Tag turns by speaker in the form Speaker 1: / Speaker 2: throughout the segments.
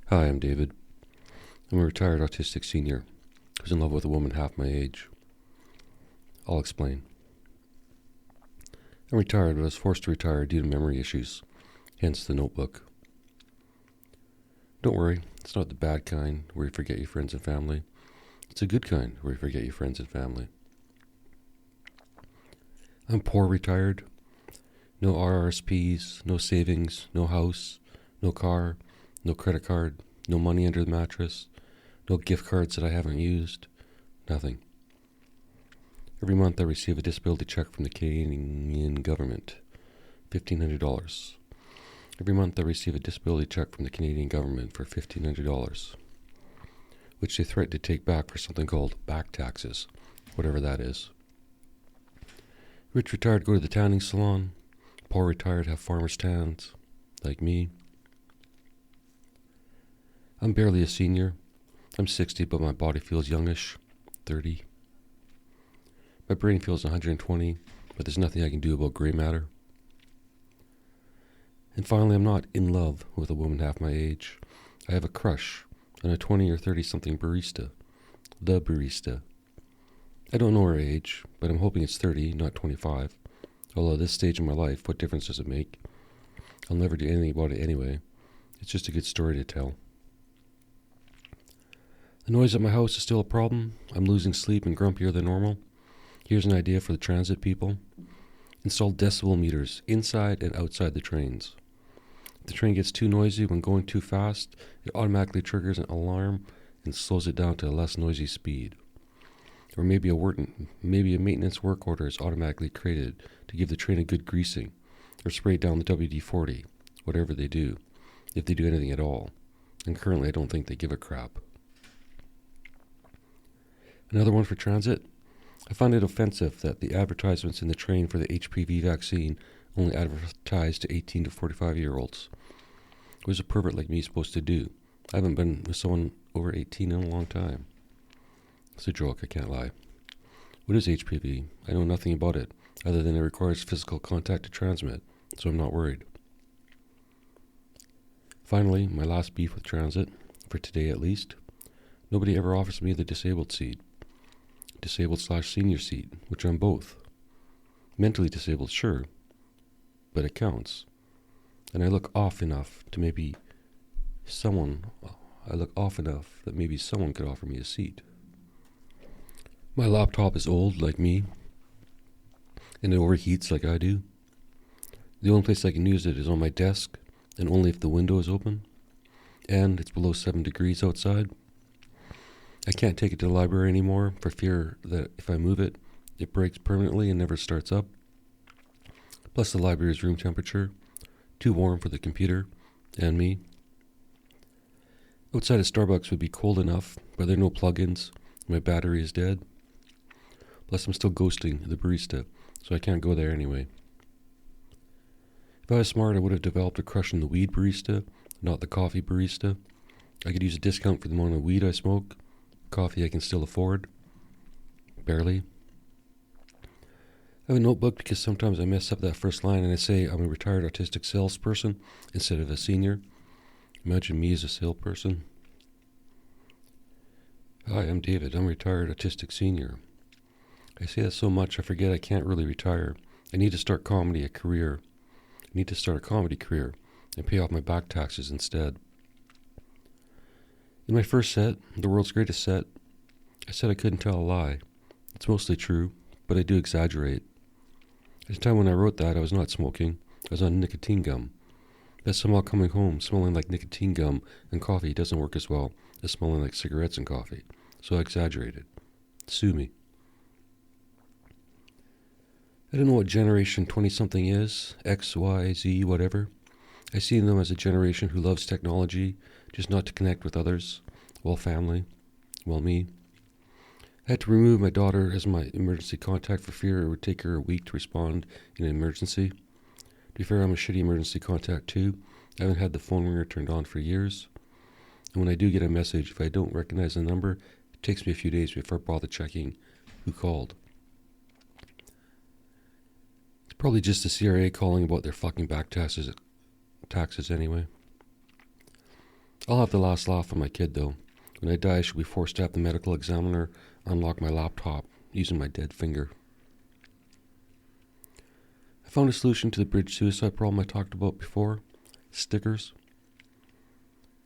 Speaker 1: Hi, I'm David. I'm a retired autistic senior who's in love with a woman half my age. I'll explain. I'm retired, but I was forced to retire due to memory issues, hence the notebook. Don't worry, it's not the bad kind where you forget your friends and family. It's a good kind where you forget your friends and family. I'm poor retired. No RRSPs, no savings, no house, no car, no credit card, no money under the mattress, no gift cards that I haven't used, nothing. Every month I receive a disability check from the Canadian government, $1,500. Every month I receive a disability check from the Canadian government for $1,500, which they threaten to take back for something called back taxes, whatever that is. Rich retired go to the tanning salon. Poor retired have farmer's tans, like me. I'm barely a senior. I'm 60, but my body feels youngish, 30. My brain feels 120, but there's nothing I can do about gray matter. And finally, I'm not in love with a woman half my age. I have a crush on a 20 or 30-something barista. The barista. I don't know her age, but I'm hoping it's 30, not 25. Although at this stage in my life, what difference does it make? I'll never do anything about it anyway. It's just a good story to tell. The noise at my house is still a problem. I'm losing sleep and grumpier than normal. Here's an idea for the transit people. Install decibel meters inside and outside the trains. If the train gets too noisy when going too fast, it automatically triggers an alarm and slows it down to a less noisy speed. Or maybe a maintenance work order is automatically created to give the train a good greasing, or spray down the WD-40, whatever they do, if they do anything at all. And currently I don't think they give a crap. Another one for transit. I find it offensive that the advertisements in the train for the HPV vaccine only advertise to 18 to 45-year-olds. What is a pervert like me supposed to do? I haven't been with someone over 18 in a long time. It's a joke, I can't lie. What is HPV? I know nothing about it, other than it requires physical contact to transmit, so I'm not worried. Finally, my last beef with transit, for today at least. Nobody ever offers me the disabled seat. Disabled/senior seat, which I'm both. Mentally disabled, sure, but it counts. And I look off enough that maybe someone could offer me a seat. My laptop is old, like me, and it overheats like I do. The only place I can use it is on my desk, and only if the window is open, and it's below 7 degrees outside. I can't take it to the library anymore for fear that if I move it, it breaks permanently and never starts up. Plus the library is room temperature, too warm for the computer and me. Outside of Starbucks would be cold enough, but there are no plugins. My battery is dead. Plus I'm still ghosting the barista, so I can't go there anyway. If I was smart, I would have developed a crush on the weed barista, not the coffee barista. I could use a discount for the amount of weed I smoke. Coffee I can still afford. Barely. I have a notebook because sometimes I mess up that first line and I say I'm a retired autistic salesperson instead of a senior. Imagine me as a salesperson. Hi, I'm David. I'm a retired autistic senior. I say that so much I forget I can't really retire. I need to start a comedy career and pay off my back taxes instead. In my first set, the world's greatest set, I said I couldn't tell a lie. It's mostly true, but I do exaggerate. At the time when I wrote that, I was not smoking. I was on nicotine gum. But somehow coming home smelling like nicotine gum and coffee doesn't work as well as smelling like cigarettes and coffee. So I exaggerated. Sue me. I don't know what generation 20-something is, X, Y, Z, whatever. I see them as a generation who loves technology, just not to connect with others, family, me. I had to remove my daughter as my emergency contact for fear it would take her a week to respond in an emergency. To be fair, I'm a shitty emergency contact too. I haven't had the phone ringer turned on for years. And when I do get a message, if I don't recognize the number, it takes me a few days before I bother checking who called. It's probably just the CRA calling about their fucking back taxes anyway. I'll have the last laugh on my kid, though. When I die, I should be forced to have the medical examiner unlock my laptop using my dead finger. I found a solution to the bridge suicide problem I talked about before. Stickers.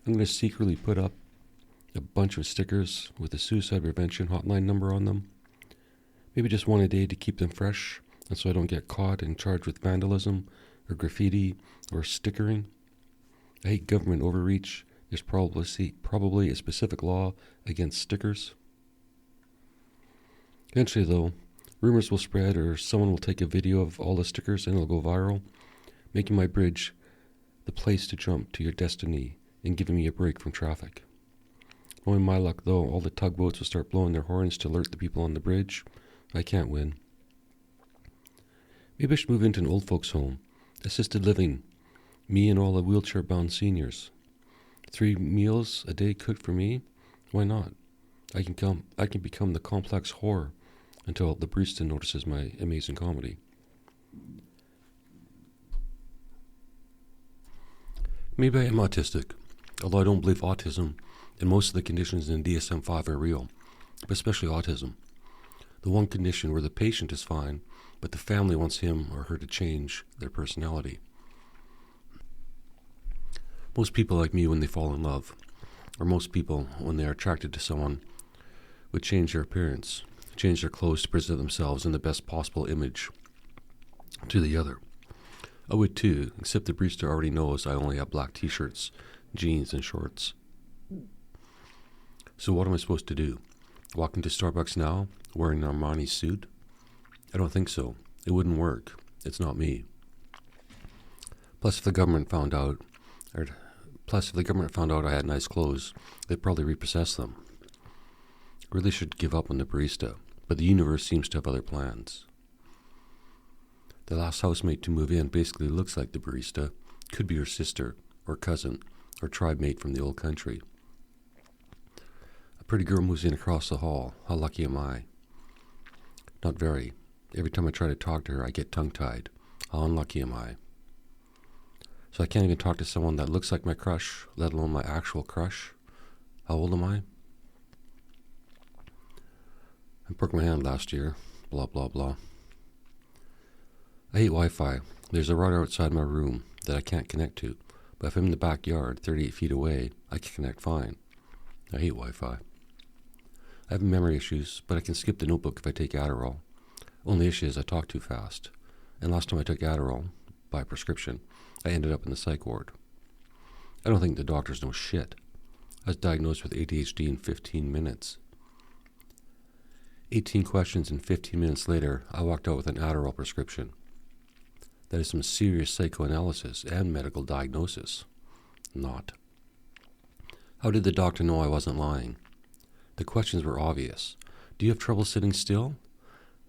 Speaker 1: I'm going to secretly put up a bunch of stickers with a suicide prevention hotline number on them. Maybe just one a day to keep them fresh, and so I don't get caught and charged with vandalism or graffiti or stickering. I hate government overreach. There's probably a specific law against stickers. Eventually, though, rumors will spread or someone will take a video of all the stickers and it'll go viral, making my bridge the place to jump to your destiny and giving me a break from traffic. Knowing my luck, though, all the tugboats will start blowing their horns to alert the people on the bridge. I can't win. Maybe I should move into an old folks' home, assisted living, me and all the wheelchair-bound seniors. 3 meals a day cooked for me? Why not? I can become the complex whore until the barista notices my amazing comedy. Maybe I am autistic, although I don't believe autism and most of the conditions in DSM-5 are real, but especially autism. The one condition where the patient is fine, but the family wants him or her to change their personality. Most people like me when they fall in love, or most people when they are attracted to someone, would change their appearance, change their clothes to present themselves in the best possible image to the other. I would too, except the barista already knows I only have black t-shirts, jeans, and shorts. So what am I supposed to do? Walk into Starbucks now, wearing an Armani suit? I don't think so. It wouldn't work. It's not me. Plus, if the government found out I had nice clothes, they'd probably repossess them. I really should give up on the barista, but the universe seems to have other plans. The last housemate to move in basically looks like the barista. Could be her sister, or cousin, or tribe mate from the old country. A pretty girl moves in across the hall. How lucky am I? Not very. Every time I try to talk to her, I get tongue-tied. How unlucky am I? So I can't even talk to someone that looks like my crush, let alone my actual crush. How old am I? I broke my hand last year. Blah, blah, blah. I hate Wi-Fi. There's a router outside my room that I can't connect to, but if I'm in the backyard, 38 feet away, I can connect fine. I hate Wi-Fi. I have memory issues, but I can skip the notebook if I take Adderall. Only issue is I talk too fast. And last time I took Adderall, by prescription, I ended up in the psych ward. I don't think the doctors know shit. I was diagnosed with ADHD in 15 minutes. 18 questions and 15 minutes later, I walked out with an Adderall prescription. That is some serious psychoanalysis and medical diagnosis. Not. How did the doctor know I wasn't lying? The questions were obvious. Do you have trouble sitting still?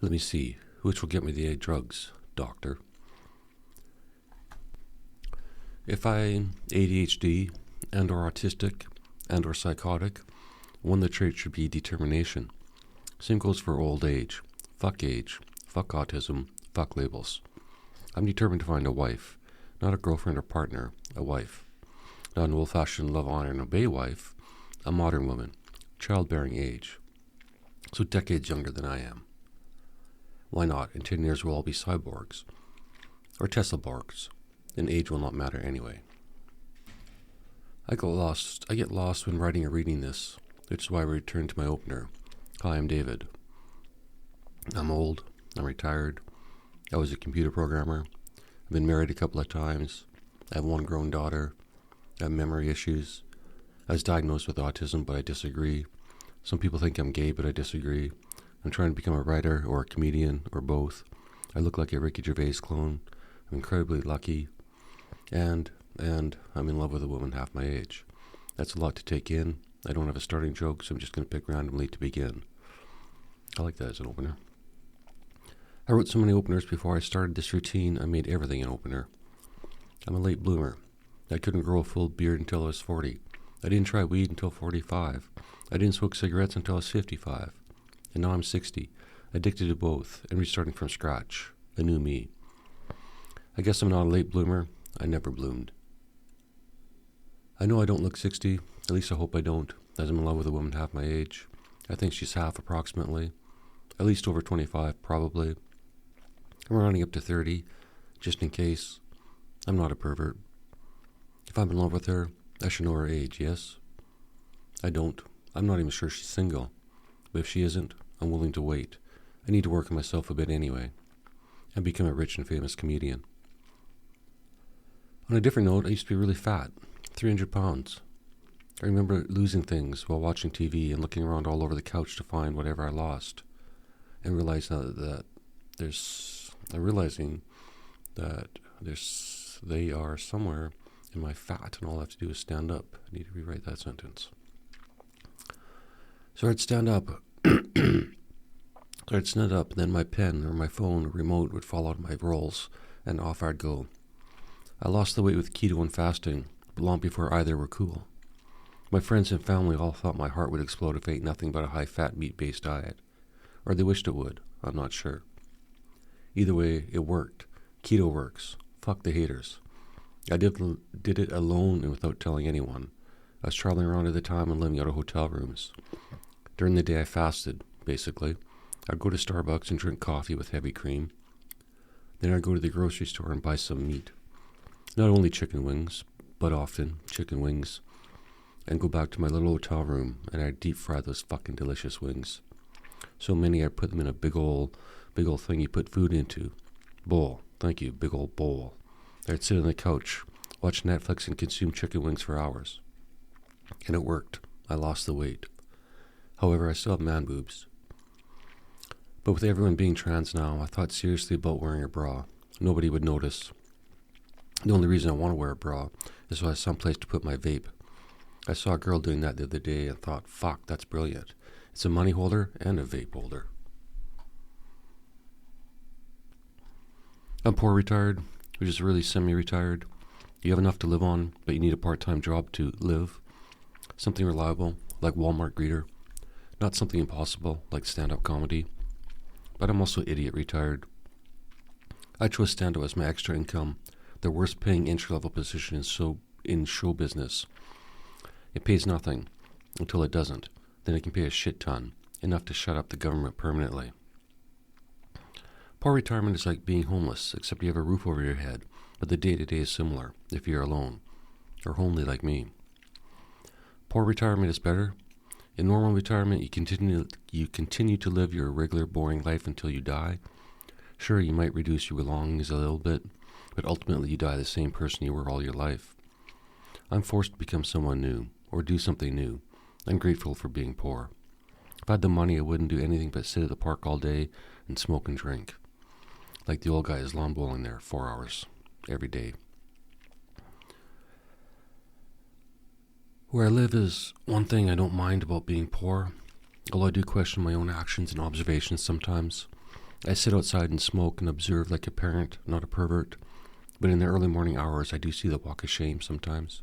Speaker 1: Let me see. Which will get me the drugs, doctor? If I'm ADHD and or autistic and or psychotic, one of the traits should be determination. Same goes for old age. Fuck autism, fuck labels. I'm determined to find a wife, not a girlfriend or partner, a wife. Not an old-fashioned love, honor, and obey wife, a modern woman, childbearing age. So decades younger than I am. Why not? In 10 years we'll all be cyborgs. Or Tesla borgs. And age will not matter anyway. I get lost when writing or reading this, which is why I return to my opener. Hi, I'm David. I'm old. I'm retired. I was a computer programmer. I've been married a couple of times. I have one grown daughter. I have memory issues. I was diagnosed with autism, but I disagree. Some people think I'm gay, but I disagree. I'm trying to become a writer or a comedian or both. I look like a Ricky Gervais clone. I'm incredibly lucky. And I'm in love with a woman half my age. That's a lot to take in. I don't have a starting joke, so I'm just going to pick randomly to begin. I like that as an opener. I wrote so many openers before I started this routine, I made everything an opener. I'm a late bloomer. I couldn't grow a full beard until I was 40. I didn't try weed until 45. I didn't smoke cigarettes until I was 55. And now I'm 60, addicted to both, and restarting from scratch, a new me. I guess I'm not a late bloomer. I never bloomed. I know I don't look 60, at least I hope I don't, as I'm in love with a woman half my age. I think she's half approximately, at least over 25 probably. I'm rounding up to 30, just in case. I'm not a pervert. If I'm in love with her, I should know her age, yes? I don't. I'm not even sure she's single. But if she isn't, I'm willing to wait. I need to work on myself a bit anyway, and become a rich and famous comedian. On a different note, I used to be really fat, 300 pounds. I remember losing things while watching TV and looking around all over the couch to find whatever I lost, and realizing they are somewhere in my fat, and all I have to do is stand up. I need to rewrite that sentence. So I'd stand up, and then my pen or my phone or remote would fall out of my rolls, and off I'd go. I lost the weight with keto and fasting, but long before either were cool. My friends and family all thought my heart would explode if I ate nothing but a high-fat, meat-based diet. Or they wished it would. I'm not sure. Either way, it worked. Keto works. Fuck the haters. I did it alone and without telling anyone. I was traveling around at the time and living out of hotel rooms. During the day, I fasted, basically. I'd go to Starbucks and drink coffee with heavy cream. Then I'd go to the grocery store and buy some meat. Not only chicken wings, but often chicken wings. And go back to my little hotel room, and I'd deep fry those fucking delicious wings. So many I'd put them in a big old thing you put food into. Bowl. Thank you, big old bowl. I'd sit on the couch, watch Netflix, and consume chicken wings for hours. And it worked. I lost the weight. However, I still have man boobs. But with everyone being trans now, I thought seriously about wearing a bra. Nobody would notice. The only reason I want to wear a bra is so I have someplace to put my vape. I saw a girl doing that the other day and thought, fuck, that's brilliant. It's a money holder and a vape holder. I'm poor retired, which is really semi-retired. You have enough to live on, but you need a part-time job to live. Something reliable, like Walmart greeter. Not something impossible, like stand-up comedy. But I'm also idiot retired. I chose stand-up as my extra income, the worst-paying entry-level position in show business. It pays nothing until it doesn't. Then it can pay a shit ton, enough to shut up the government permanently. Poor retirement is like being homeless, except you have a roof over your head, but the day-to-day is similar if you're alone, or homely like me. Poor retirement is better. In normal retirement, you continue to live your regular, boring life until you die. Sure, you might reduce your belongings a little bit, but ultimately you die the same person you were all your life. I'm forced to become someone new, or do something new. I'm grateful for being poor. If I had the money, I wouldn't do anything but sit at the park all day and smoke and drink. Like the old guys lawn bowling there 4 hours every day. Where I live is one thing I don't mind about being poor, although I do question my own actions and observations sometimes. I sit outside and smoke and observe like a parent, not a pervert, but in the early morning hours I do see the walk of shame sometimes.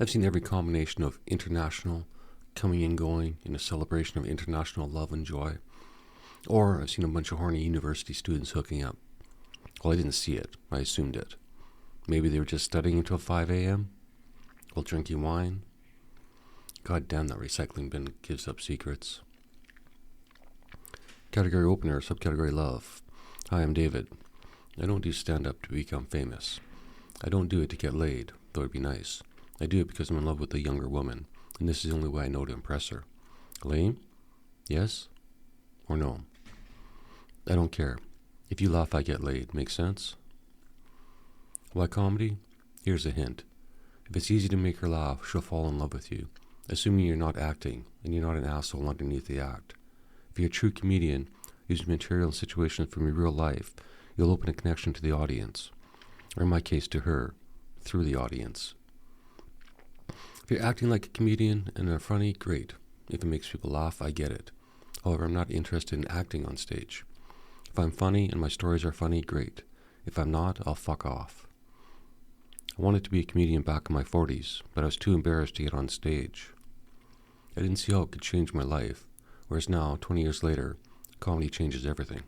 Speaker 1: I've seen every combination of international coming and going in a celebration of international love and joy. Or I've seen a bunch of horny university students hooking up. Well, I didn't see it. I assumed it. Maybe they were just studying until 5 a.m. while drinking wine. God damn, that recycling bin gives up secrets. Category opener, subcategory love. Hi, I'm David. I don't do stand-up to become famous. I don't do it to get laid, though it'd be nice. I do it because I'm in love with a younger woman, and this is the only way I know to impress her. Lame? Yes? Or no? I don't care. If you laugh, I get laid. Make sense? Why comedy? Here's a hint. If it's easy to make her laugh, she'll fall in love with you, assuming you're not acting, and you're not an asshole underneath the act. If you're a true comedian, using material and situations from your real life, you'll open a connection to the audience, or in my case, to her, through the audience. If you're acting like a comedian and are funny, great. If it makes people laugh, I get it. However, I'm not interested in acting on stage. If I'm funny and my stories are funny, great. If I'm not, I'll fuck off. I wanted to be a comedian back in my 40s, but I was too embarrassed to get on stage. I didn't see how it could change my life, whereas now, 20 years later, comedy changes everything.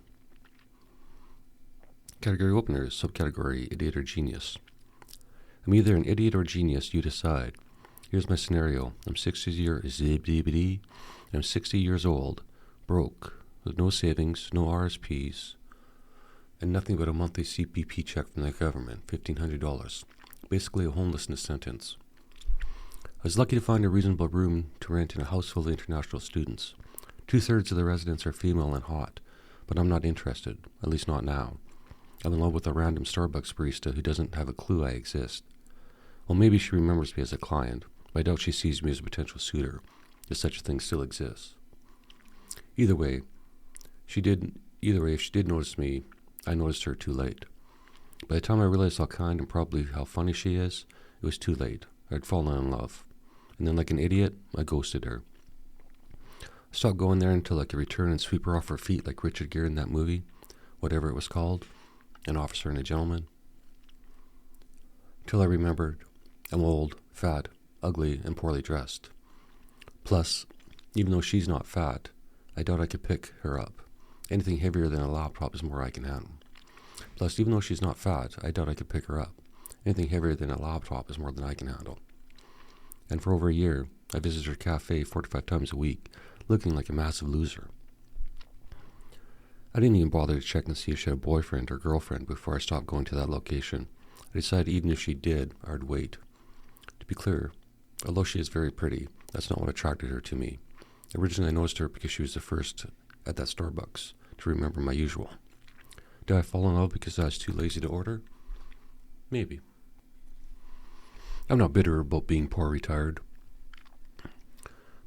Speaker 1: Category openers, subcategory idiot or genius. I'm either an idiot or genius, you decide. Here's my scenario. I'm 60 years old, broke, with no savings, no RSPs, and nothing but a monthly CPP check from the government, $1,500. Basically a homelessness sentence. I was lucky to find a reasonable room to rent in a house full of international students. 2/3 of the residents are female and hot, but I'm not interested, at least not now. I'm in love with a random Starbucks barista who doesn't have a clue I exist. Well, maybe she remembers me as a client, but I doubt she sees me as a potential suitor, if such a thing still exists. Either way, if she did notice me, I noticed her too late. By the time I realized how kind and probably how funny she is, it was too late. I'd fallen in love. And then, like an idiot, I ghosted her. I stopped going there until I could return and sweep her off her feet like Richard Gere in that movie, whatever it was called, An Officer and a Gentleman. Till I remembered, I'm old, fat, ugly, and poorly dressed. Plus, even though she's not fat, I doubt I could pick her up. Anything heavier than a laptop is more I can handle. Plus, even though she's not fat, I doubt I could pick her up. Anything heavier than a laptop is more than I can handle. And for over a year, I visited her cafe 45 times a week, looking like a massive loser. I didn't even bother to check and see if she had a boyfriend or girlfriend before I stopped going to that location. I decided even if she did, I'd wait. To be clear, although she is very pretty, that's not what attracted her to me. Originally, I noticed her because she was the first at that Starbucks to remember my usual. Did I fall in love because I was too lazy to order? Maybe. I'm not bitter about being poor retired.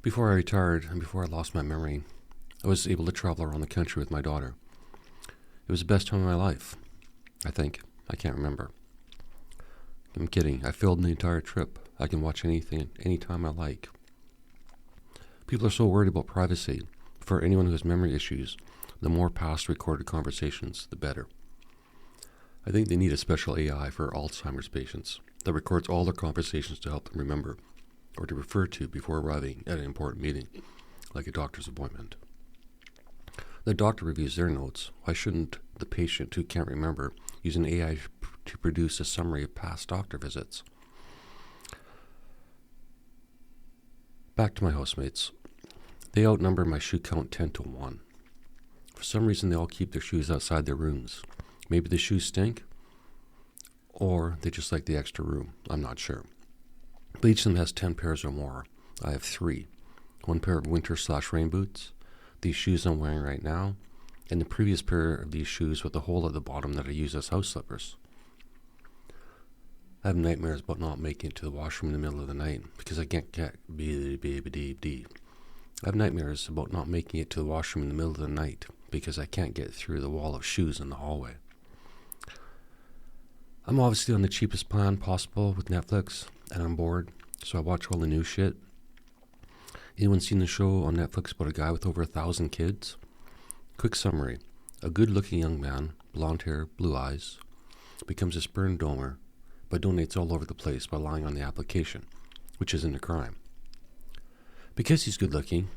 Speaker 1: Before I retired and before I lost my memory, I was able to travel around the country with my daughter. It was the best time of my life, I think. I can't remember. I'm kidding. I filmed the entire trip. I can watch anything, anytime I like. People are so worried about privacy. For anyone who has memory issues, the more past recorded conversations, the better. I think they need a special AI for Alzheimer's patients that records all their conversations to help them remember or to refer to before arriving at an important meeting, like a doctor's appointment. The doctor reviews their notes. Why shouldn't the patient who can't remember use an AI to produce a summary of past doctor visits? Back to my housemates. They outnumber my shoe count 10-1. For some reason, they all keep their shoes outside their rooms. Maybe the shoes stink, or they just like the extra room. I'm not sure. But each of them has 10 pairs or more. I have 3. 1 pair of winter/rain boots, these shoes I'm wearing right now, and the previous pair of these shoes with a hole at the bottom that I use as house slippers. I have nightmares about not making it to the washroom in the middle of the night because I can't get I have nightmares about not making it to the washroom in the middle of the night because I can't get through the wall of shoes in the hallway. I'm obviously on the cheapest plan possible with Netflix, and I'm bored, so I watch all the new shit. Anyone seen the show on Netflix about a guy with over 1,000 kids? Quick summary. A good-looking young man, blonde hair, blue eyes, becomes a sperm donor, but donates all over the place by lying on the application, which isn't a crime. Because he's good-looking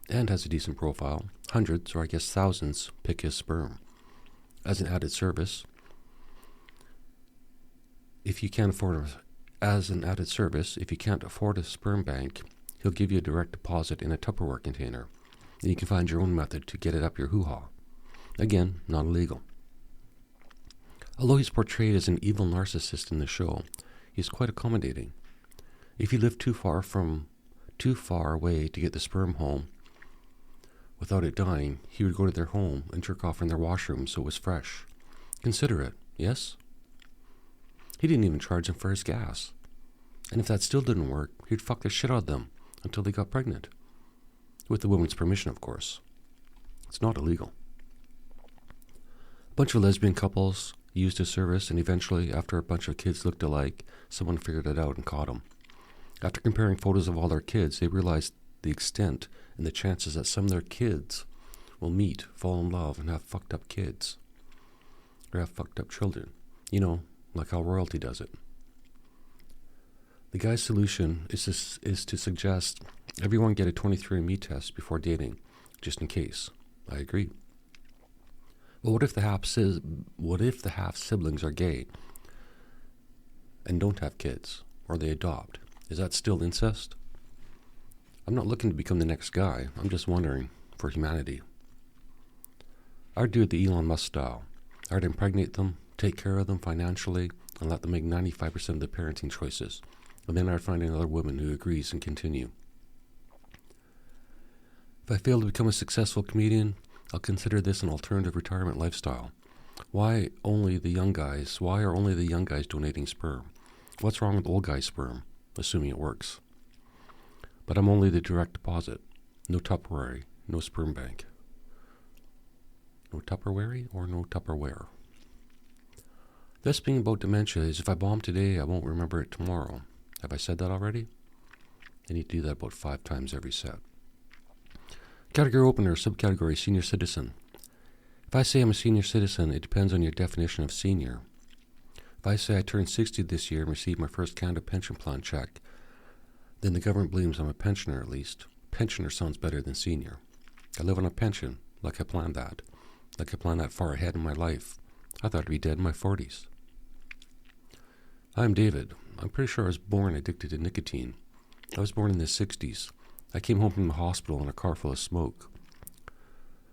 Speaker 1: and has a decent profile, hundreds, or I guess thousands, pick his sperm. As an added service, if you can't afford a sperm bank, he'll give you a direct deposit in a Tupperware container, and you can find your own method to get it up your hoo-ha. Again, not illegal. Although he's portrayed as an evil narcissist in the show, he's quite accommodating. If he lived too far away to get the sperm home without it dying, he would go to their home and jerk off in their washroom so it was fresh. Considerate, yes? He didn't even charge them for his gas. And if that still didn't work, he'd fuck the shit out of them until they got pregnant. With the woman's permission, of course. It's not illegal. A bunch of lesbian couples used his service, and eventually, after a bunch of kids looked alike, someone figured it out and caught him. After comparing photos of all their kids, they realized the extent and the chances that some of their kids will meet, fall in love, and have fucked up kids. Or have fucked up children. You know, like how royalty does it. The guy's solution is to suggest everyone get a 23andMe test before dating, just in case. I agree. But what if the half siblings are gay? and don't have kids, or they adopt, is that still incest? I'm not looking to become the next guy. I'm just wondering, for humanity. I'd do it the Elon Musk style. I'd impregnate them, take care of them financially, and let them make 95% of the parenting choices. And then I'd find another woman who agrees and continue. If I fail to become a successful comedian, I'll consider this an alternative retirement lifestyle. Why are only the young guys donating sperm? What's wrong with old guy sperm, assuming it works? But I'm only the direct deposit. No Tupperware, no sperm bank. No Tupperware or no Tupperware? This being about dementia is if I bomb today, I won't remember it tomorrow. Have I said that already? I need to do that about 5 times every set. Category opener, subcategory, senior citizen. If I say I'm a senior citizen, it depends on your definition of senior. If I say I turned 60 this year and received my first Canada pension plan check, then the government believes I'm a pensioner at least. Pensioner sounds better than senior. I live on a pension, like I planned that. Like I planned that far ahead in my life. I thought I'd be dead in my 40s. I'm David. I'm pretty sure I was born addicted to nicotine. I was born in the 60s. I came home from the hospital in a car full of smoke.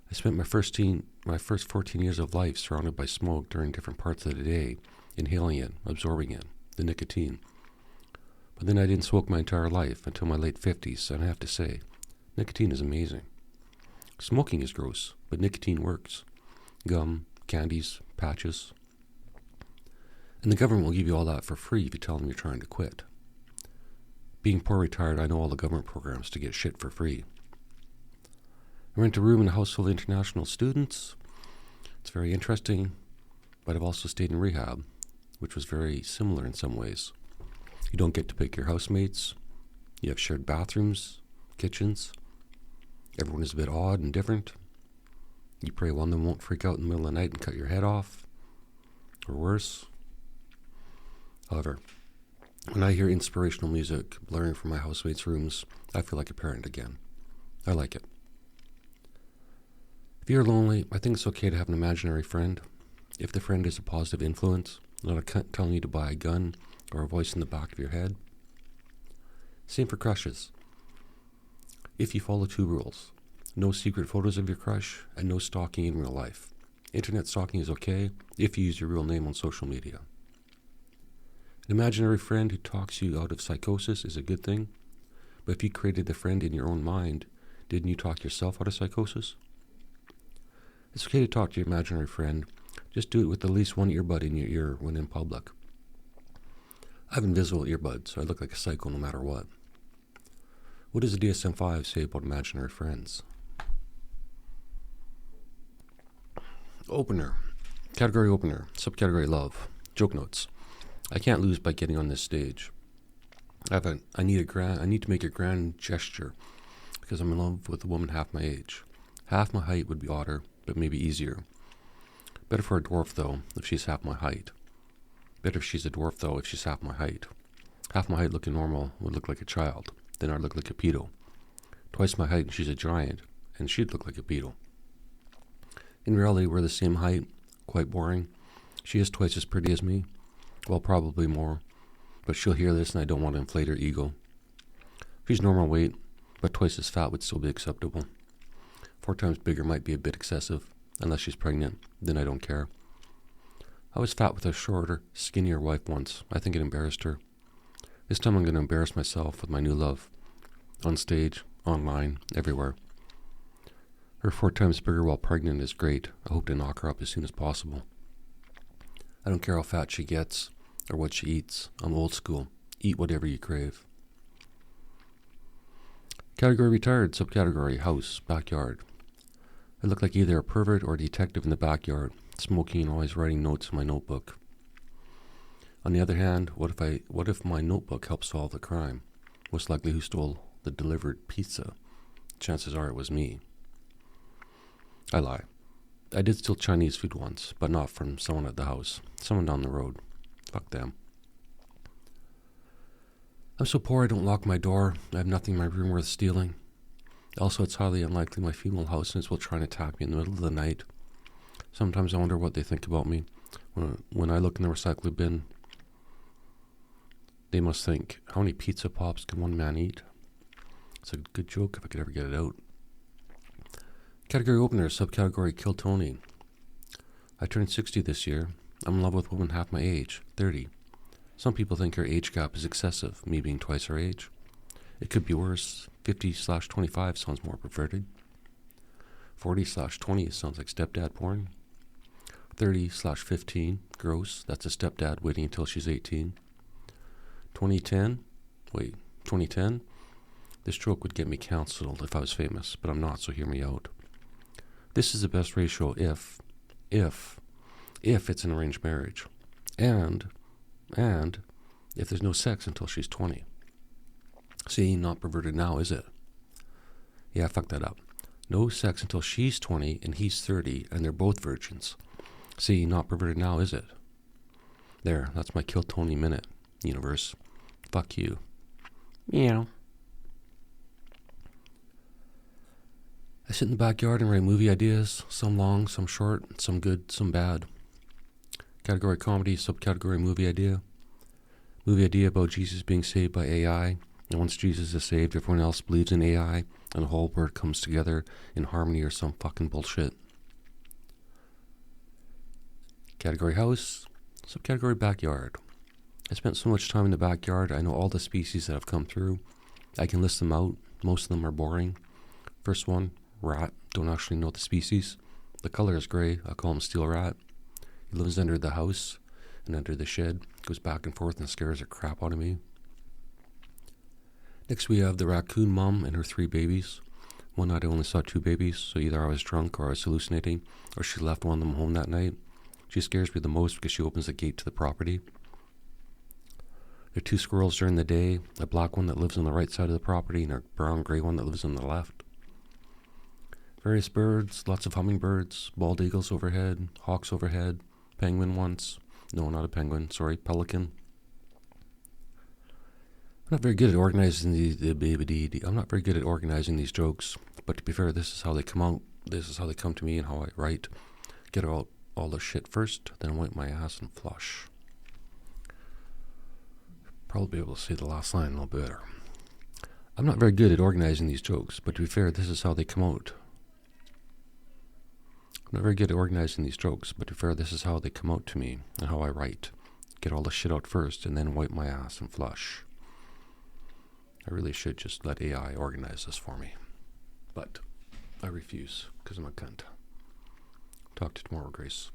Speaker 1: I spent my first 14 years of life surrounded by smoke during different parts of the day, inhaling it, absorbing it, the nicotine. But then I didn't smoke my entire life until my late 50s, and I have to say, nicotine is amazing. Smoking is gross, but nicotine works. Gum, candies, patches. And the government will give you all that for free if you tell them you're trying to quit. Being poor retired, I know all the government programs to get shit for free. I rent a room in a house full of international students. It's very interesting, but I've also stayed in rehab, which was very similar in some ways. You don't get to pick your housemates. You have shared bathrooms, kitchens. Everyone is a bit odd and different. You pray one of them won't freak out in the middle of the night and cut your head off, or worse. However, when I hear inspirational music blaring from my housemates' rooms, I feel like a parent again. I like it. If you're lonely, I think it's okay to have an imaginary friend. If the friend is a positive influence, not a cunt telling you to buy a gun or a voice in the back of your head. Same for crushes. If you follow 2 rules, no secret photos of your crush and no stalking in real life. Internet stalking is okay if you use your real name on social media. An imaginary friend who talks you out of psychosis is a good thing, but if you created the friend in your own mind, didn't you talk yourself out of psychosis? It's okay to talk to your imaginary friend, just do it with at least one earbud in your ear when in public. I have invisible earbuds, so I look like a psycho no matter what. What does the DSM-5 say about imaginary friends? Opener. Category opener. Subcategory love. Joke notes. I can't lose by getting on this stage. I need to make a grand gesture because I'm in love with a woman half my age. Half my height would be odder, but maybe easier. Better for a dwarf though, if she's half my height. Better if she's a dwarf though, if she's half my height. Half my height looking normal would look like a child. Then I'd look like a pedo. Twice my height and she's a giant, and she'd look like a pedo. In reality, we're the same height. Quite boring. She is twice as pretty as me. Well, probably more, but she'll hear this and I don't want to inflate her ego. She's normal weight, but twice as fat would still be acceptable. 4 times bigger might be a bit excessive, unless she's pregnant, then I don't care. I was fat with a shorter, skinnier wife once. I think it embarrassed her. This time I'm going to embarrass myself with my new love. On stage, online, everywhere. Her 4 times bigger while pregnant is great. I hope to knock her up as soon as possible. I don't care how fat she gets or what she eats. I'm old school. Eat whatever you crave. Category retired, subcategory house, backyard. I look like either a pervert or a detective in the backyard, smoking and always writing notes in my notebook. On the other hand, what if my notebook helped solve the crime? Most likely who stole the delivered pizza? Chances are it was me. I lie. I did steal Chinese food once, but not from someone at the house. Someone down the road. Fuck them. I'm so poor I don't lock my door. I have nothing in my room worth stealing. Also, it's highly unlikely my female housemates will try and attack me in the middle of the night. Sometimes I wonder what they think about me when I look in the recycling bin. They must think, how many pizza pops can one man eat? It's a good joke if I could ever get it out. Category opener, subcategory Kill Tony. I turned 60 this year. I'm in love with a woman half my age, 30. Some people think her age gap is excessive, me being twice her age. It could be worse. 50/25 sounds more perverted. 40/20 sounds like stepdad porn. 30/15, gross. That's a stepdad waiting until she's 18. 2010? This joke would get me cancelled if I was famous, but I'm not, so hear me out. This is the best ratio if it's an arranged marriage. And if there's no sex until she's 20. See, not perverted now, is it? Yeah, fuck that up. No sex until she's 20 and he's 30 and they're both virgins. See, not perverted now, is it? There, that's my Kill Tony minute, universe. Fuck you. Meow. I sit in the backyard and write movie ideas, some long, some short, some good, some bad. Category comedy, subcategory movie idea. Movie idea about Jesus being saved by AI. And once Jesus is saved, everyone else believes in AI, and the whole world comes together in harmony or some fucking bullshit. Category house, subcategory backyard. I spent so much time in the backyard, I know all the species that have come through. I can list them out. Most of them are boring. First one, rat. Don't actually know the species. The color is gray. I call him steel rat. He lives under the house and under the shed. Goes back and forth and scares the crap out of me. Next we have the raccoon mom and her 3 babies. One night I only saw 2 babies, so either I was drunk or I was hallucinating, or she left one of them home that night. She scares me the most because she opens the gate to the property. There are 2 squirrels during the day, a black one that lives on the right side of the property and a brown-gray one that lives on the left. Various birds, lots of hummingbirds, bald eagles overhead, hawks overhead, penguin once. No, not a penguin, sorry, pelican. I'm not very good at organizing these jokes, but to be fair, this is how they come out. This is how they come to me and how I write. Get out all the shit first, then wipe my ass and flush. Probably be able to say the last line a little better. I'm not very good at organizing these jokes, but to be fair, this is how they come out. I'm not very good at organizing these jokes, but to be fair, this is how they come out to me and how I write. Get all the shit out first, and then wipe my ass and flush. I really should just let AI organize this for me. But I refuse, because I'm a cunt. Talk to you tomorrow, Grace.